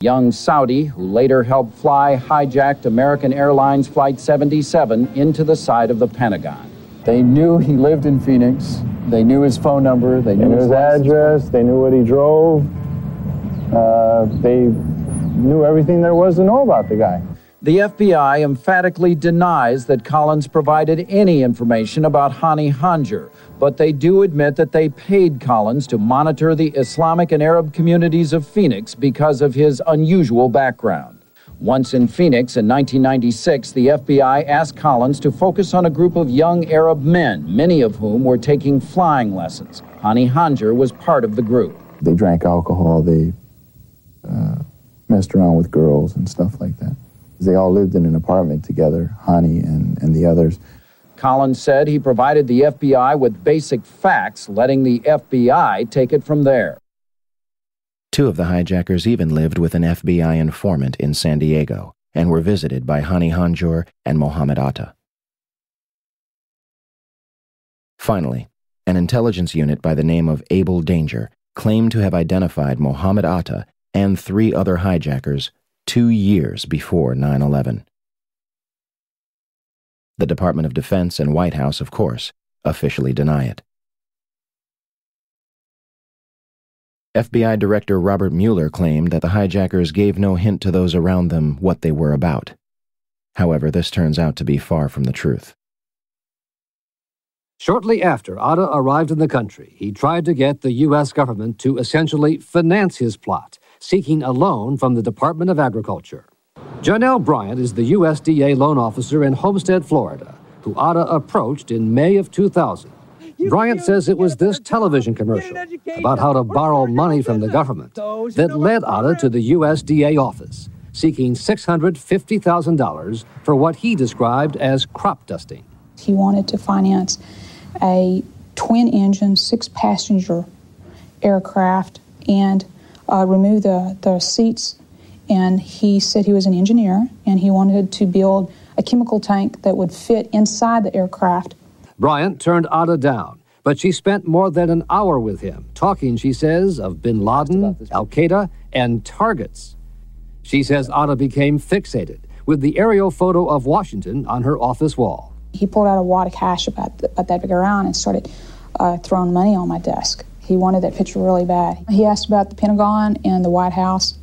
Young Saudi, who later helped fly hijacked American Airlines Flight 77 into the side of the Pentagon. They knew he lived in Phoenix. They knew his phone number. They knew his address. They knew what he drove. They knew everything there was to know about the guy. The FBI emphatically denies that Collins provided any information about Hani Hanjour, but they do admit that they paid Collins to monitor the Islamic and Arab communities of Phoenix because of his unusual background. Once in Phoenix in 1996, the FBI asked Collins to focus on a group of young Arab men, many of whom were taking flying lessons. Hani Hanjour was part of the group. They drank alcohol, they messed around with girls and stuff like that. They all lived in an apartment together, Hani and the others. Collins said he provided the FBI with basic facts, letting the FBI take it from there. Two of the hijackers even lived with an FBI informant in San Diego and were visited by Hani Hanjour and Mohammed Atta. Finally, an intelligence unit by the name of Able Danger claimed to have identified Mohammed Atta and 3 other hijackers 2 years before 9/11. The Department of Defense and White House, of course, officially deny it. FBI Director Robert Mueller claimed that the hijackers gave no hint to those around them what they were about. However, this turns out to be far from the truth. Shortly after Atta arrived in the country, he tried to get the U.S. government to essentially finance his plot, seeking a loan from the Department of Agriculture. Janelle Bryant is the USDA loan officer in Homestead, Florida, who Atta approached in May of 2000. Bryant says it was this television commercial about how to borrow money from the government that led Atta to the USDA office, seeking $650,000 for what he described as crop dusting. He wanted to finance a twin-engine, 6-passenger aircraft and remove the seats. And he said he was an engineer, and he wanted to build a chemical tank that would fit inside the aircraft. Bryant turned Atta down, but she spent more than an hour with him, talking, she says, of bin Laden, Al-Qaeda, and targets. She says Atta became fixated with the aerial photo of Washington on her office wall. He pulled out a wad of cash about that big around and started throwing money on my desk. He wanted that picture really bad. He asked about the Pentagon and the White House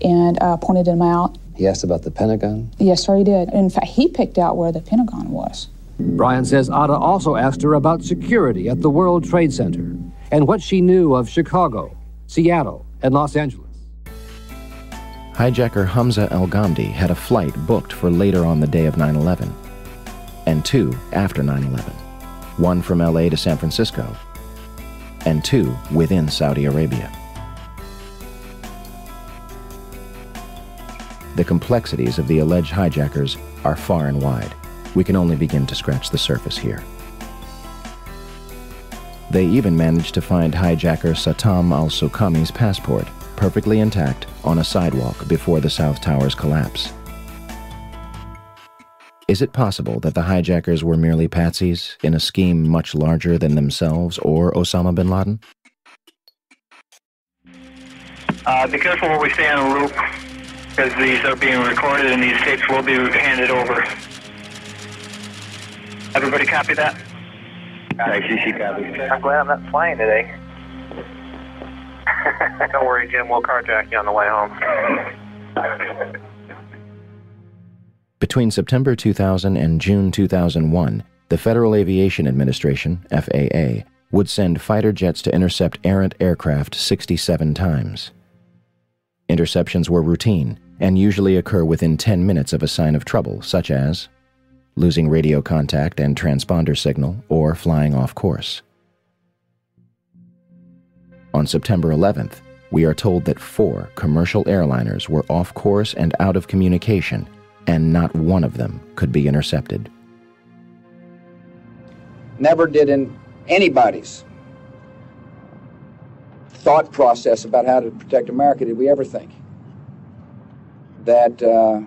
and pointed them out. He asked about the Pentagon? Yes, sir, he did. In fact, he picked out where the Pentagon was. Bryant says Atta also asked her about security at the World Trade Center and what she knew of Chicago, Seattle, and Los Angeles. Hijacker Hamza El-Ghamdi had a flight booked for later on the day of 9/11, and 2 after 9/11, 1 from LA to San Francisco, and 2 within Saudi Arabia. The complexities of the alleged hijackers are far and wide. We can only begin to scratch the surface here. They even managed to find hijacker Satam al-Sukami's passport, perfectly intact, on a sidewalk before the South Tower's collapse. Is it possible that the hijackers were merely patsies in a scheme much larger than themselves or Osama bin Laden? Be careful where we stay on a loop, because these are being recorded and these tapes will be handed over. Everybody copy that? ICC copy. I'm glad I'm not flying today. Don't worry, Jim. We'll carjack you on the way home. Between September 2000 and June 2001, the Federal Aviation Administration, FAA, would send fighter jets to intercept errant aircraft 67 times. Interceptions were routine and usually occur within 10 minutes of a sign of trouble, such as losing radio contact and transponder signal or flying off course. On September 11th, we are told that 4 commercial airliners were off course and out of communication, and not one of them could be intercepted. Never did in anybody's thought process about how to protect America did we ever think that the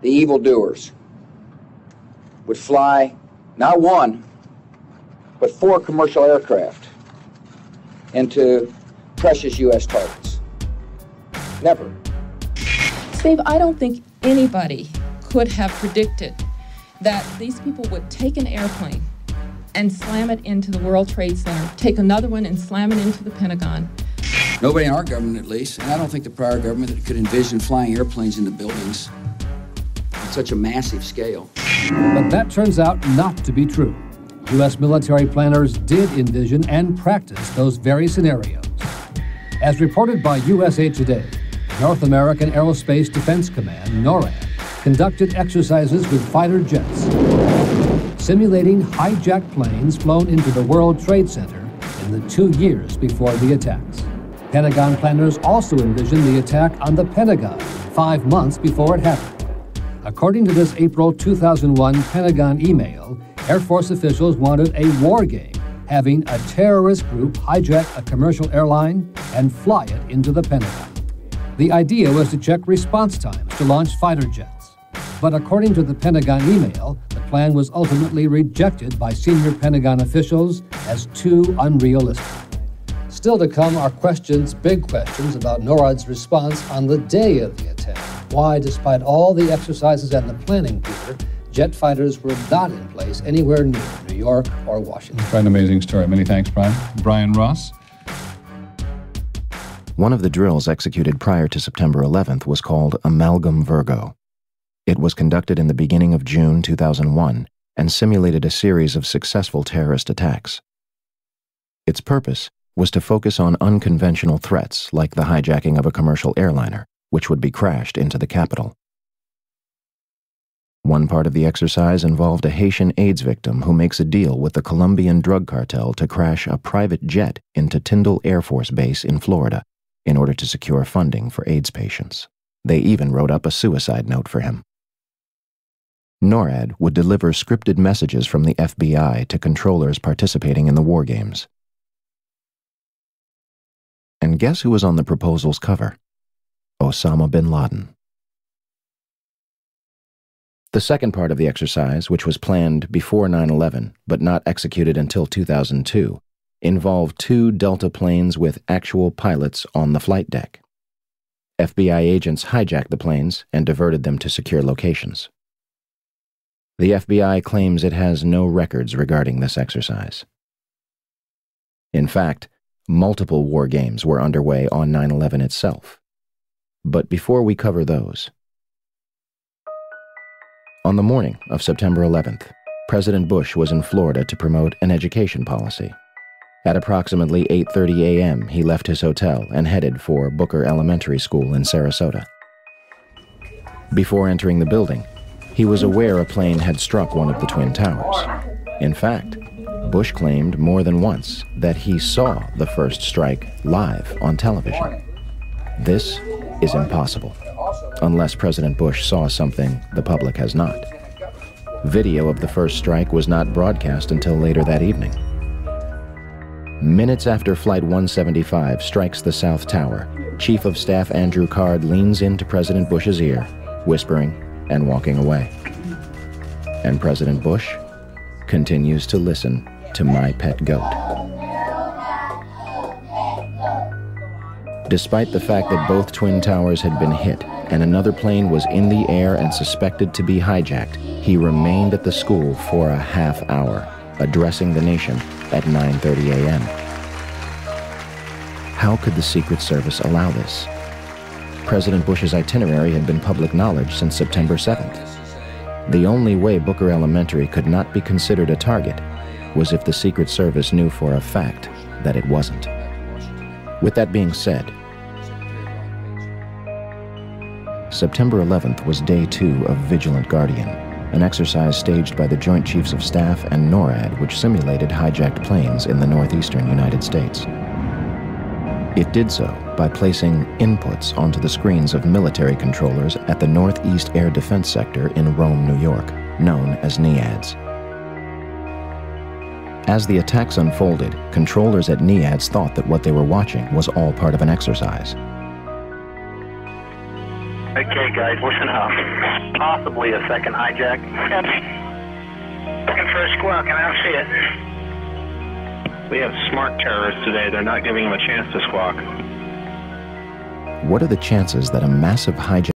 evildoers would fly not 1, but 4 commercial aircraft into precious U.S. targets. Never. Steve, I don't think anybody could have predicted that these people would take an airplane and slam it into the World Trade Center, take another one and slam it into the Pentagon. Nobody in our government, at least, and I don't think the prior government could envision flying airplanes into buildings on such a massive scale. But that turns out not to be true. U.S. military planners did envision and practice those very scenarios. As reported by USA Today, North American Aerospace Defense Command, NORAD, conducted exercises with fighter jets, simulating hijacked planes flown into the World Trade Center in the 2 years before the attacks. Pentagon planners also envisioned the attack on the Pentagon 5 months before it happened. According to this April 2001 Pentagon email, Air Force officials wanted a war game, having a terrorist group hijack a commercial airline and fly it into the Pentagon. The idea was to check response times to launch fighter jets. But according to the Pentagon email, the plan was ultimately rejected by senior Pentagon officials as too unrealistic. Still to come are big questions about NORAD's response on the day of the attack. Why, despite all the exercises and the planning, Peter, jet fighters were not in place anywhere near New York or Washington. Quite an amazing story. Many thanks, Brian. Brian Ross. One of the drills executed prior to September 11th was called Amalgam Virgo. It was conducted in the beginning of June 2001 and simulated a series of successful terrorist attacks. Its purpose was to focus on unconventional threats like the hijacking of a commercial airliner, which would be crashed into the capital. One part of the exercise involved a Haitian AIDS victim who makes a deal with the Colombian drug cartel to crash a private jet into Tyndall Air Force Base in Florida in order to secure funding for AIDS patients. They even wrote up a suicide note for him. NORAD would deliver scripted messages from the FBI to controllers participating in the war games. And guess who was on the proposal's cover? Osama bin Laden. The second part of the exercise, which was planned before 9/11 but not executed until 2002, involved 2 Delta planes with actual pilots on the flight deck. FBI agents hijacked the planes and diverted them to secure locations. The FBI claims it has no records regarding this exercise. In fact, multiple war games were underway on 9/11 itself. But before we cover those, on the morning of September 11th, President Bush was in Florida to promote an education policy. At approximately 8:30 a.m., he left his hotel and headed for Booker Elementary School in Sarasota. Before entering the building, he was aware a plane had struck one of the Twin Towers. In fact, Bush claimed more than once that he saw the first strike live on television. This is impossible, unless President Bush saw something the public has not. Video of the first strike was not broadcast until later that evening. Minutes after Flight 175 strikes the South Tower, Chief of Staff Andrew Card leans into President Bush's ear, whispering and walking away. And President Bush continues to listen to My Pet Goat. Despite the fact that both Twin Towers had been hit and another plane was in the air and suspected to be hijacked, he remained at the school for a half hour, addressing the nation at 9:30 a.m. How could the Secret Service allow this? President Bush's itinerary had been public knowledge since September 7th. The only way Booker Elementary could not be considered a target was if the Secret Service knew for a fact that it wasn't. With that being said, September 11th was day 2 of Vigilant Guardian, an exercise staged by the Joint Chiefs of Staff and NORAD, which simulated hijacked planes in the northeastern United States. It did so by placing inputs onto the screens of military controllers at the Northeast Air Defense Sector in Rome, New York, known as NEADS. As the attacks unfolded, controllers at NEADS thought that what they were watching was all part of an exercise. Okay, guys, listen up. Possibly a second hijack. Yep. Looking for a squawk, and I don't see it. We have smart terrorists today. They're not giving them a chance to squawk. What are the chances that a massive hijack